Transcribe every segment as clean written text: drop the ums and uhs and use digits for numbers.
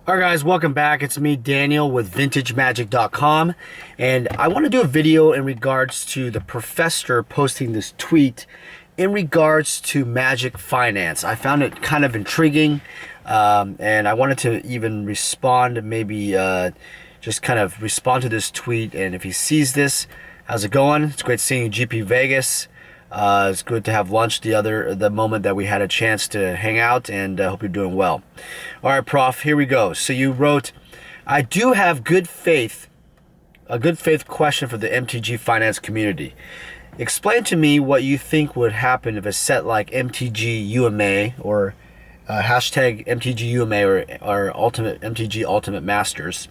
Alright guys, welcome back. It's me, Daniel, with VintageMagic.com, and I want to do a video in regards to the professor posting this tweet in regards to Magic Finance. I found it kind of intriguing, and I wanted to even respond, maybe just kind of respond to this tweet, and if he sees this, how's it going? It's great seeing you, GP Vegas. It's good to have lunch the moment that we had a chance to hang out, and I hope you're doing well. All right, Prof, here we go. So you wrote, I do have a good faith question for the MTG finance community. Explain to me what you think would happen if a set like MTG UMA or hashtag MTG UMA or MTG Ultimate Masters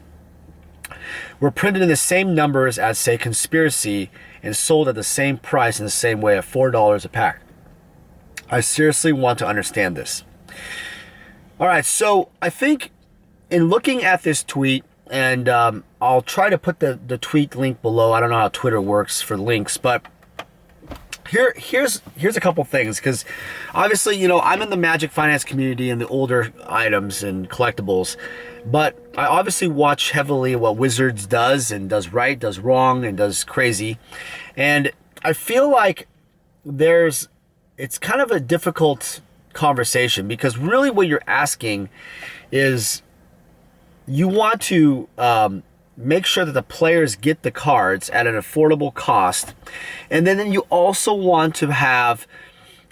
were printed in the same numbers as, say, Conspiracy and sold at the same price in the same way at $4 a pack. I seriously want to understand this. All right, so I think in looking at this tweet, and I'll try to put the tweet link below. I don't know how Twitter works for links, but here's a couple things, because obviously, you know, I'm in the Magic Finance community and the older items and collectibles, but I obviously watch heavily what Wizards does, and does right, does wrong, and does crazy. And I feel like it's kind of a difficult conversation, because really what you're asking is you want to make sure that the players get the cards at an affordable cost, and then you also want to have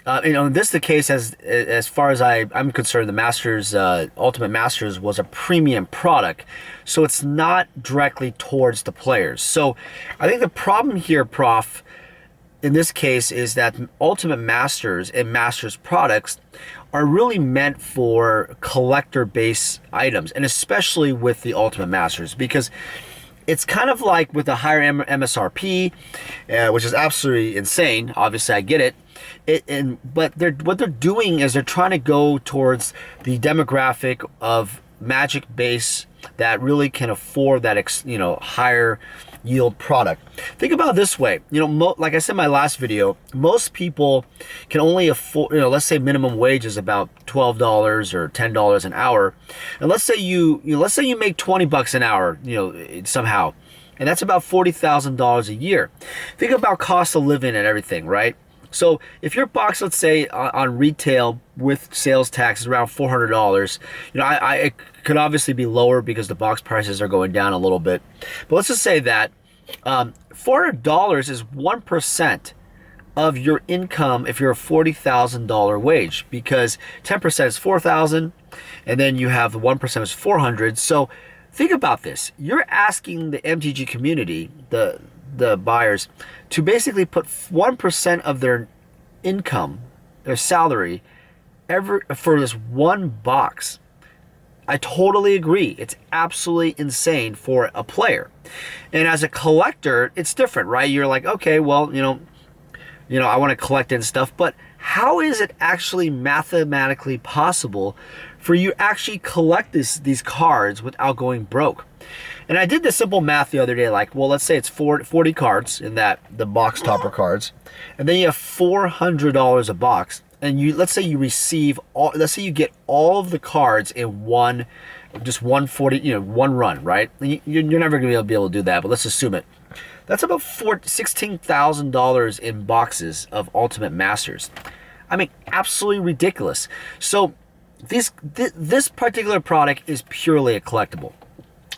this is the case as far as I'm concerned. The Masters, Ultimate Masters, was a premium product, so it's not directly towards the players. So I think the problem here, Prof, in this case, is that Ultimate Masters and Masters products are really meant for collector-based items, and especially with the Ultimate Masters, because it's kind of like with a higher MSRP, which is absolutely insane. Obviously, I get it. But what they're doing is they're trying to go towards the demographic of Magic base that really can afford that higher yield product. Think about it this way. Like I said in my last video, most people can only afford, let's say minimum wage is about $12 or $10 an hour, and let's say you make $20 an hour, somehow, and that's about $40,000 a year. Think about cost of living and everything, right? So if your box, let's say on retail with sales tax is around $400, it could obviously be lower because the box prices are going down a little bit. But let's just say that $400 is 1% of your income if you're a $40,000 wage, because 10% is $4,000, and then you have the 1% is $400. So think about this. You're asking the MTG community, the buyers, to basically put 1% of their income, their salary, for this one box. I totally agree. It's absolutely insane for a player. And as a collector, it's different, right? You're like, okay, well, I want to collect and stuff, but how is it actually mathematically possible for you to actually collect these cards without going broke? And I did the simple math the other day, like, well, let's say it's 40 cards in the box topper cards, and then you have $400 a box, and let's say you get all of the cards in one run, right? You're never going to be able to do that, but let's assume it. That's about $16,000 in boxes of Ultimate Masters. I mean, absolutely ridiculous. So this particular product is purely a collectible.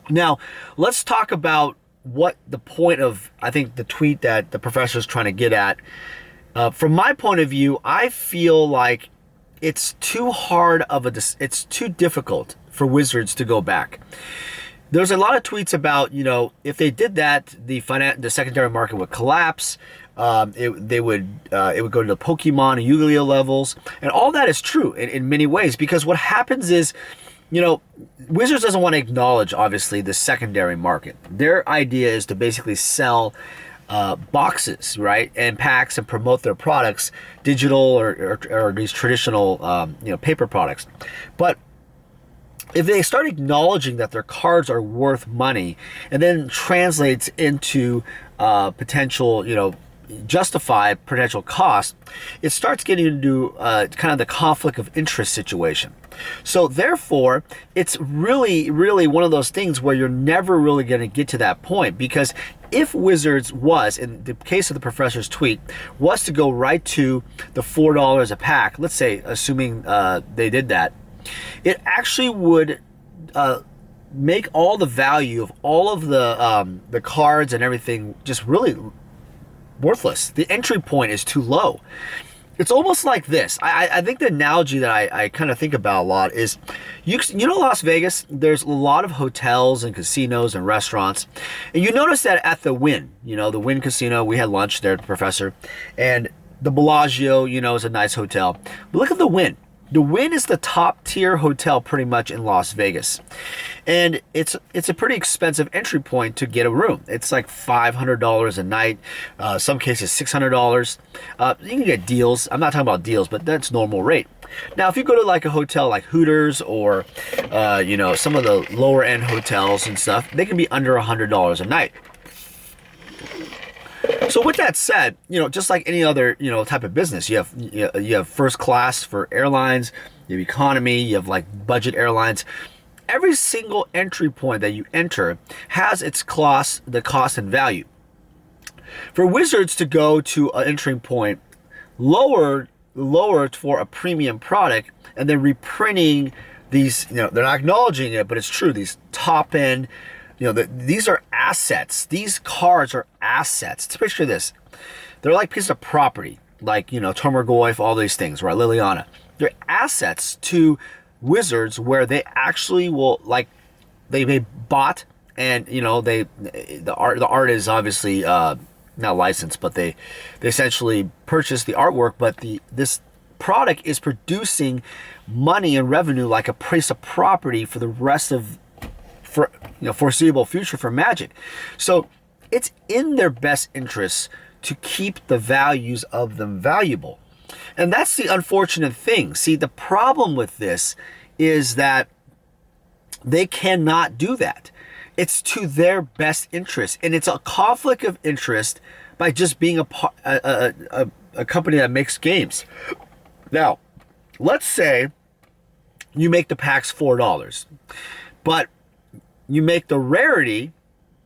Now, let's talk about what the point of, I think, the tweet that the professor is trying to get at. From my point of view, I feel like it's too it's too difficult for Wizards to go back. There's a lot of tweets about, if they did that, the secondary market would collapse. It would go to the Pokemon and Yu-Gi-Oh levels, and all that is true in many ways, because what happens is, Wizards doesn't want to acknowledge, obviously, the secondary market. Their idea is to basically sell boxes, right, and packs, and promote their products, digital or these traditional, paper products. But if they start acknowledging that their cards are worth money, and then translates into potential, justify potential cost, it starts getting into kind of the conflict of interest situation. So therefore, it's really, really one of those things where you're never really going to get to that point, because if Wizards was, in the case of the professor's tweet, was to go right to the $4 a pack, let's say, assuming they did that, it actually would make all the value of all of the cards and everything just really worthless. The entry point is too low. It's almost like this. I think the analogy that I kind of think about a lot is, you know, Las Vegas, there's a lot of hotels and casinos and restaurants. And you notice that at the Wynn, you know, the Wynn Casino, we had lunch there at the Professor. And the Bellagio, you know, is a nice hotel. But look at the Wynn. The Wynn is the top tier hotel pretty much in Las Vegas. And it's a pretty expensive entry point to get a room. It's like $500 a night, some cases $600. You can get deals. I'm not talking about deals, but that's normal rate. Now, if you go to like a hotel like Hooters or, you know, some of the lower end hotels and stuff, they can be under $100 a night. So with that said, you know, just like any other, you know, type of business, you have first class for airlines, you have economy, you have like budget airlines. Every single entry point that you enter has its cost, the cost and value. For Wizards to go to an entering point lower for a premium product and then reprinting these, you know, they're not acknowledging it, but it's true, these top end, you know, these are assets. These cards are assets. To picture this, they're like pieces of property, like, you know, Tomargoyf, all these things, right? Liliana. They're assets to Wizards where they actually will, like, they bought, and, you know, the art is obviously not licensed, but they essentially purchased the artwork, but this product is producing money and revenue like a piece of property for the rest of foreseeable future for Magic. So it's in their best interest to keep the values of them valuable. And that's the unfortunate thing. See, the problem with this is that they cannot do that. It's to their best interest, and it's a conflict of interest by just being a company that makes games. Now, let's say you make the packs $4, but you make the rarity,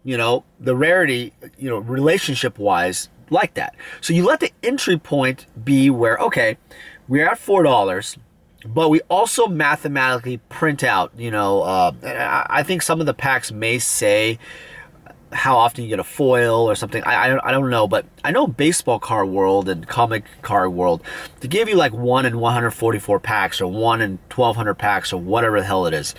relationship wise like that. So you let the entry point be where, okay, we're at $4, but we also mathematically print out, I think some of the packs may say how often you get a foil or something. I don't know, but I know baseball card world and comic card world, to give you like 1 in 144 packs or 1 in 1200 packs or whatever the hell it is.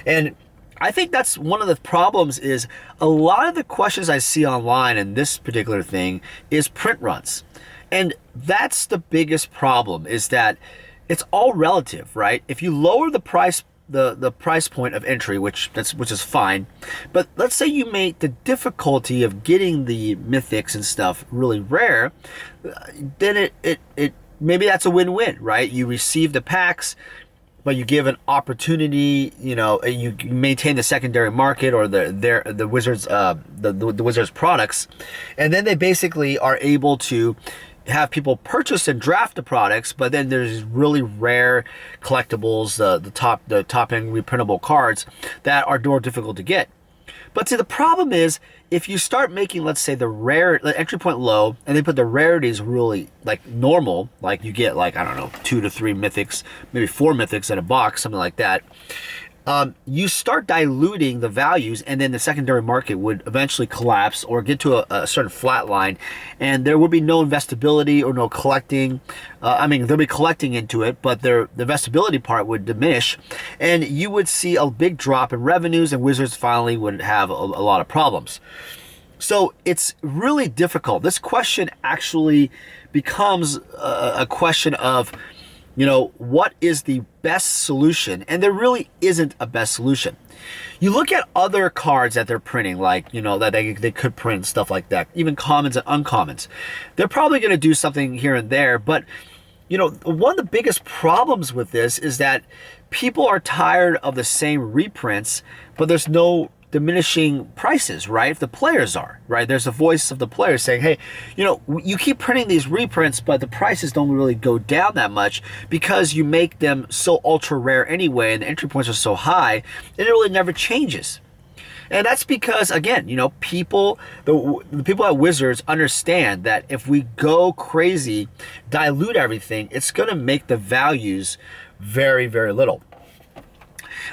And I think that's one of the problems, is a lot of the questions I see online in this particular thing is print runs. And that's the biggest problem, is that it's all relative, right? If you lower the price, the price point of entry, which is fine, but let's say you make the difficulty of getting the mythics and stuff really rare, then it maybe that's a win-win, right? You receive the packs, but you give an opportunity, you maintain the secondary market or the Wizards the Wizards products, and then they basically are able to have people purchase and draft the products. But then there's really rare collectibles, the top end reprintable cards that are more difficult to get. But see, the problem is, if you start making, let's say, the entry point low, and they put the rarities really like normal, like you get like, I don't know, 2 to 3 mythics, maybe 4 mythics in a box, something like that, you start diluting the values, and then the secondary market would eventually collapse or get to a certain flat line, and there would be no investability or no collecting. They'll be collecting into it, but the investability part would diminish, and you would see a big drop in revenues, and Wizards finally would have a lot of problems. So it's really difficult. This question actually becomes a question of, what is the best solution? And there really isn't a best solution. You look at other cards that they're printing, like, that they could print, stuff like that, even commons and uncommons. They're probably going to do something here and there, but, one of the biggest problems with this is that people are tired of the same reprints, but there's no diminishing prices, right? If the players are, right? There's a voice of the players saying, hey, you know, you keep printing these reprints, but the prices don't really go down that much because you make them so ultra rare anyway, and the entry points are so high, and it really never changes. And that's because, again, you know, the people at Wizards understand that if we go crazy, dilute everything, it's going to make the values very, very little.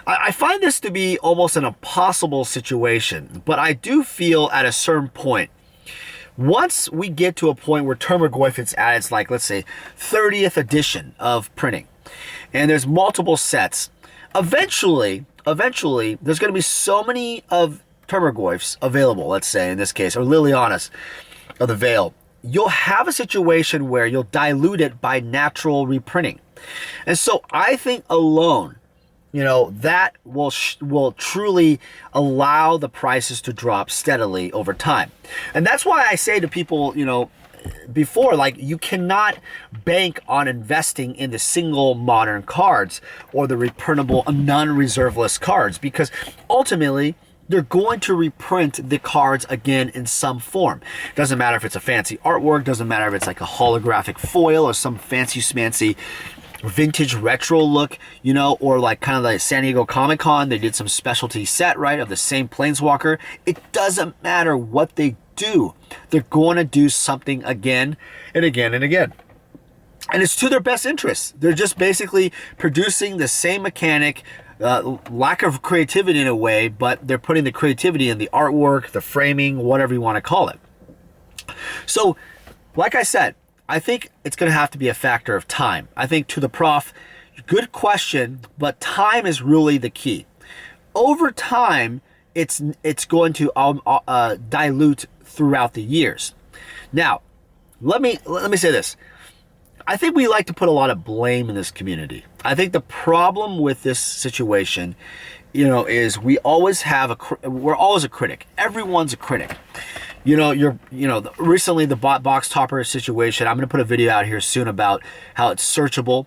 I find this to be almost an impossible situation, but I do feel at a certain point, once we get to a point where Termaggoyf is at its, like, let's say, 30th edition of printing, and there's multiple sets, eventually, there's going to be so many of Termaggoyfs available, let's say, in this case, or Lilianas of the Veil, you'll have a situation where you'll dilute it by natural reprinting. And so I think alone, you know, that will truly allow the prices to drop steadily over time. And that's why I say to people, you know, before, like, you cannot bank on investing in the single modern cards or the reprintable non-reserve list cards, because ultimately they're going to reprint the cards again in some form. Doesn't matter if it's a fancy artwork, doesn't matter if it's like a holographic foil or some fancy smancy vintage retro look, you know, or like kind of like San Diego Comic-Con, they did some specialty set, right, of the same Planeswalker. It doesn't matter what they do. They're going to do something again and again and again. And it's to their best interest. They're just basically producing the same mechanic, lack of creativity in a way, but they're putting the creativity in the artwork, the framing, whatever you want to call it. So, like I said, I think it's going to have to be a factor of time. I think, to the prof, good question, but time is really the key. Over time, it's going to dilute throughout the years. Now, let me say this. I think we like to put a lot of blame in this community. I think the problem with this situation, you know, is we're always a critic. Everyone's a critic. You know, recently the box topper situation, I'm going to put a video out here soon about how it's searchable.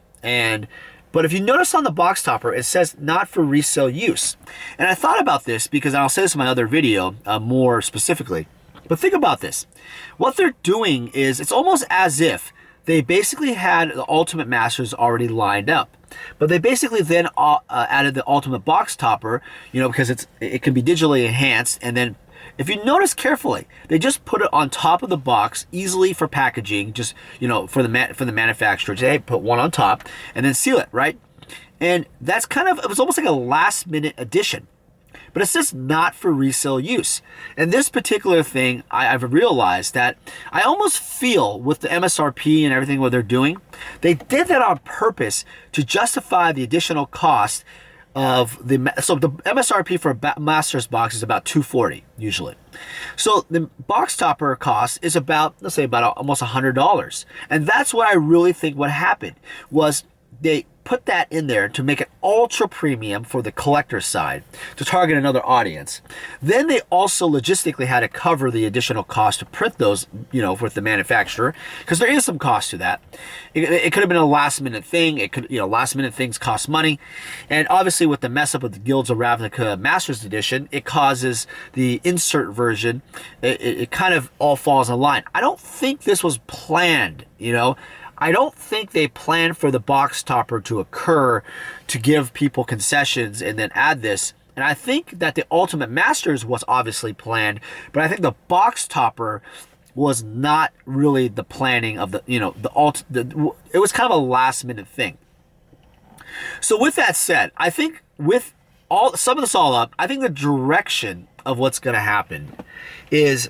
But if you notice on the box topper, it says not for resale use. And I thought about this because I'll say this in my other video more specifically. But think about this. What they're doing is, it's almost as if they basically had the Ultimate Masters already lined up. But they basically then added the Ultimate Box Topper, you know, because it can be digitally enhanced, and then if you notice carefully, they just put it on top of the box, easily for packaging, just, you know, for the manufacturer. They put one on top and then seal it, right? And that's kind of, it was almost like a last minute addition. But it says not for resale use. And this particular thing, I've realized that I almost feel with the MSRP and everything what they're doing, they did that on purpose to justify the additional cost of so the MSRP for a master's box is about $240 usually. So the box topper cost is about, let's say, about almost $100. And that's what I really think what happened was they put that in there to make it ultra premium for the collector side to target another audience. Then they also logistically had to cover the additional cost to print those, you know, with the manufacturer, because there is some cost to that. It could have been a last minute thing. It could, you know, last minute things cost money. And obviously with the mess up with the Guilds of Ravnica Masters Edition, it causes the insert version, it kind of all falls in line. I don't think this was planned, you know. I don't think they planned for the box topper to occur to give people concessions and then add this. And I think that the Ultimate Masters was obviously planned, but I think the box topper was not really the planning of the, you know, it was kind of a last minute thing. So with that said, I think with sum this all up, I think the direction of what's going to happen is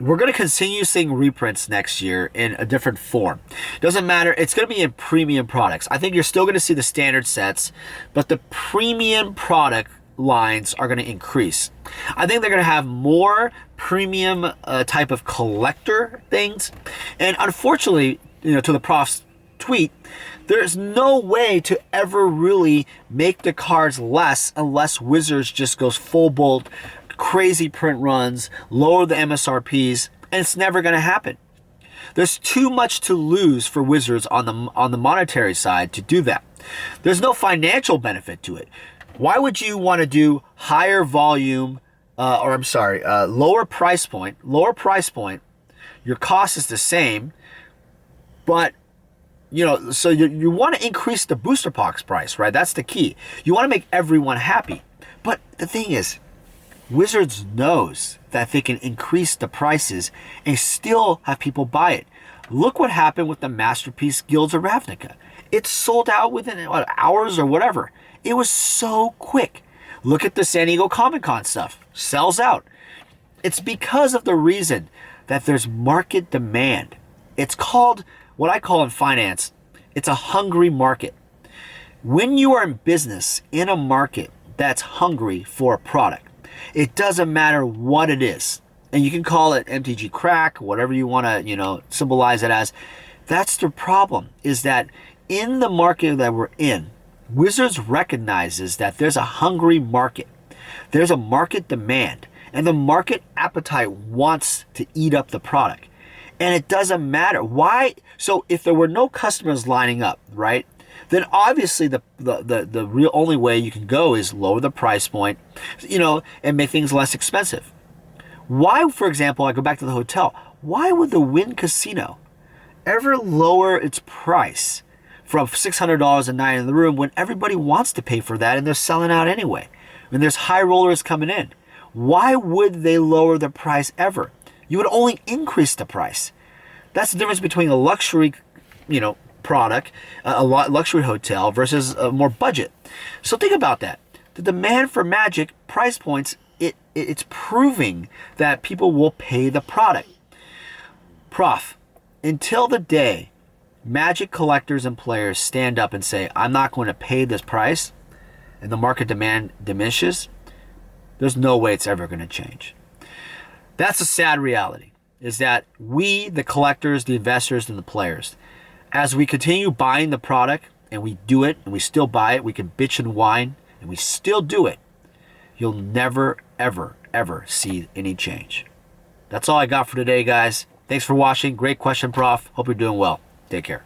we're going to continue seeing reprints next year in a different form. Doesn't matter. It's going to be in premium products. I think you're still going to see the standard sets, but the premium product lines are going to increase. I think they're going to have more premium type of collector things. And unfortunately, you know, to the prof's tweet, there's no way to ever really make the cards less unless Wizards just goes full bolt, crazy print runs, lower the MSRPs, and it's never going to happen. There's too much to lose for Wizards on the monetary side to do that. There's no financial benefit to it. Why would you want to do higher volume or I'm sorry, lower price point, your cost is the same, but so you want to increase the booster box price, right? That's the key. You want to make everyone happy. But the thing is, Wizards knows that they can increase the prices and still have people buy it. Look what happened with the Masterpiece Guilds of Ravnica. It sold out within hours or whatever. It was so quick. Look at the San Diego Comic-Con stuff. Sells out. It's because of the reason that there's market demand. It's called, what I call in finance, it's a hungry market. When you are in business in a market that's hungry for a product, it doesn't matter what it is. And you can call it MTG crack, whatever you want to, symbolize it as. That's the problem, is that in the market that we're in, Wizards recognizes that there's a hungry market. There's a market demand, and the market appetite wants to eat up the product. And it doesn't matter why. So if there were no customers lining up, right, then obviously the real only way you can go is lower the price point, and make things less expensive. Why, for example, I go back to the hotel, why would the Wynn Casino ever lower its price from $600 a night in the room when everybody wants to pay for that and they're selling out anyway? When there's high rollers coming in, why would they lower the price ever? You would only increase the price. That's the difference between a luxury, product, a luxury hotel versus a more budget. So think about that. The demand for Magic price points, it's proving that people will pay the product. Prof, until the day Magic collectors and players stand up and say, I'm not going to pay this price, and the market demand diminishes, there's no way it's ever going to change. That's a sad reality, is that we, the collectors, the investors, and the players, as we continue buying the product, and we do it, and we still buy it, we can bitch and whine, and we still do it, you'll never, ever, ever see any change. That's all I got for today, guys. Thanks for watching. Great question, Prof. Hope you're doing well. Take care.